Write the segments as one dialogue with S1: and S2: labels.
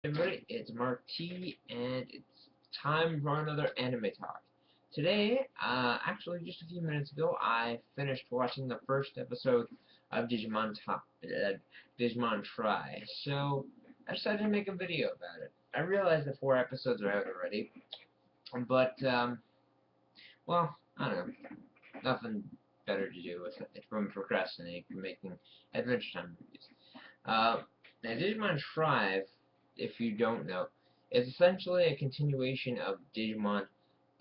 S1: Everybody, it's Mark T, and it's time for another anime talk. Today, actually just a few minutes ago, I finished watching the first episode of Digimon Tri, so I decided to make a video about it. I realize the 4 episodes are out already, but, well, I don't know, nothing better to do with it from procrastinating from making Adventure Time reviews. Now, Digimon Tri, if you don't know, is essentially a continuation of Digimon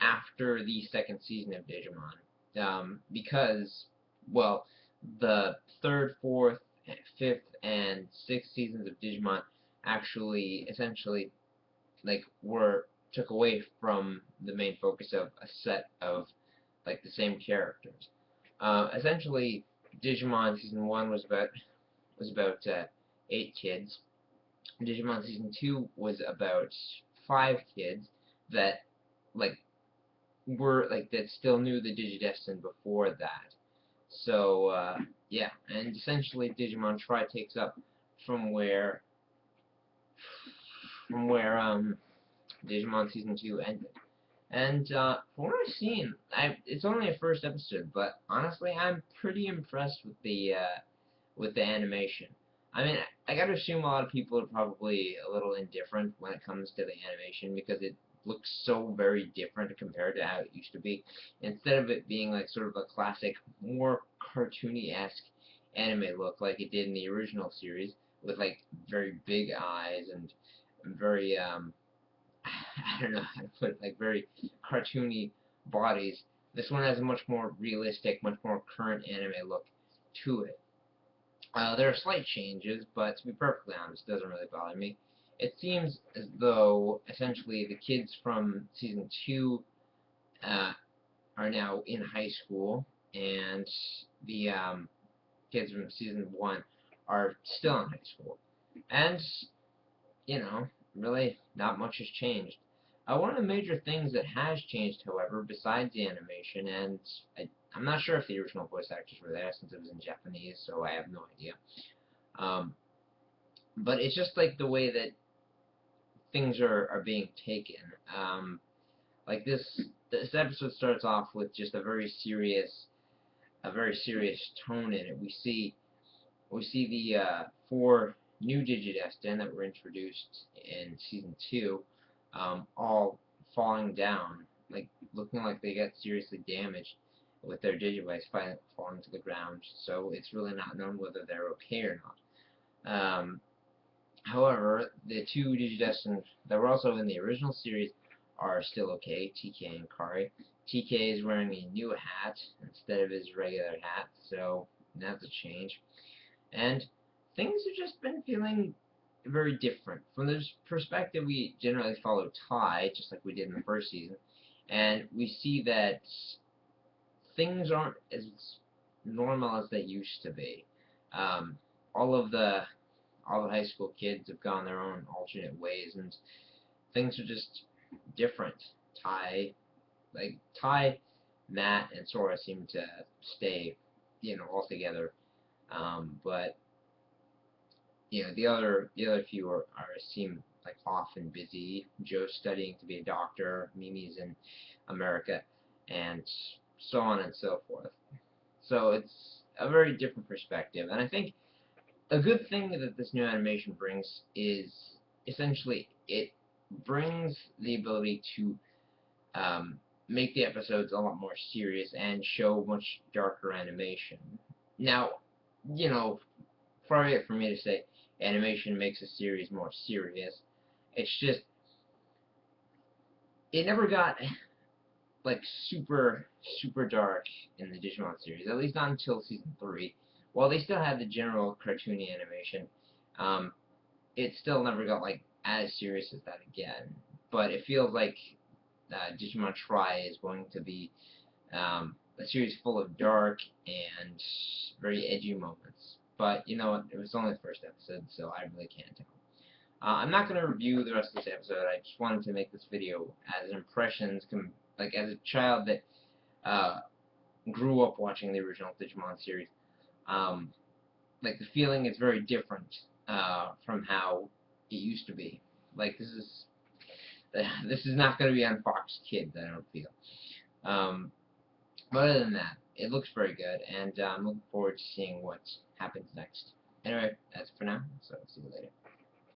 S1: after the second season of Digimon. Because, well, the third, fourth, fifth, and sixth seasons of Digimon actually, essentially, were took away from the main focus of a set of, the same characters. Essentially, Digimon Season 1 was about 8 kids. Digimon Season 2 was about 5 kids that like that still knew the Digidestined before that. So yeah, and essentially Digimon Tri takes up from where Digimon Season 2 ended. And from what I've seen, it's only a first episode, but honestly, I'm pretty impressed with the animation. I mean, I gotta assume a lot of people are probably a little indifferent when it comes to the animation because it looks so very different compared to how it used to be. Instead of it being like sort of a classic, more cartoony-esque anime look like it did in the original series, with like very big eyes and very I don't know how to put it, like very cartoony bodies. This one has a much more realistic, much more current anime look to it. There are slight changes, but to be perfectly honest, it doesn't really bother me. It seems as though essentially the kids from season 2 uh, are now in high school, and the kids from season 1 are still in high school. And really not much has changed. One of the major things that has changed, however, besides the animation, and I'm not sure if the original voice actors were there since it was in Japanese, so I have no idea. Um, but it's just like the way that things are being taken. Like this episode starts off with just a very serious tone in it. We see the 4 new Digidestin that were introduced in season 2, all falling down, like looking like they got seriously damaged with their Digivice falling to the ground. So it's really not known whether they're okay or not. However, the 2 Digidestin that were also in the original series are still okay, TK and Kari. TK is wearing a new hat instead of his regular hat, so that's a change. And things have just been feeling very different. From this perspective, we generally follow Tai, just like we did in the first season, and we see that things aren't as normal as they used to be. Um, all of the high school kids have gone their own alternate ways, and things are just different. Tai, Tai, Matt, and Sora seem to stay, all together. But the other few seem like off and busy. Joe's studying to be a doctor. Mimi's in America, and so on and so forth. So it's a very different perspective, and I think a good thing that this new animation brings is essentially it brings the ability to make the episodes a lot more serious and show much darker animation. Now, you know, far be it for me to say animation makes a series more serious. It's just it never got like super dark in the Digimon series, at least not until season 3. While they still had the general cartoony animation, um, it still never got like as serious as that again. But it feels like Digimon Tri is going to be a series full of dark and very edgy moments. But you know what? It was only the first episode, so I really can't tell. I'm not going to review the rest of this episode. I just wanted to make this video as impressions, like as a child that uh, grew up watching the original Digimon series. Um, like the feeling is very different from how it used to be. Like, this is not going to be on Fox Kids, I don't feel. But other than that, it looks very good, and I'm looking forward to seeing what happens next. Anyway, that's for now, so see you later.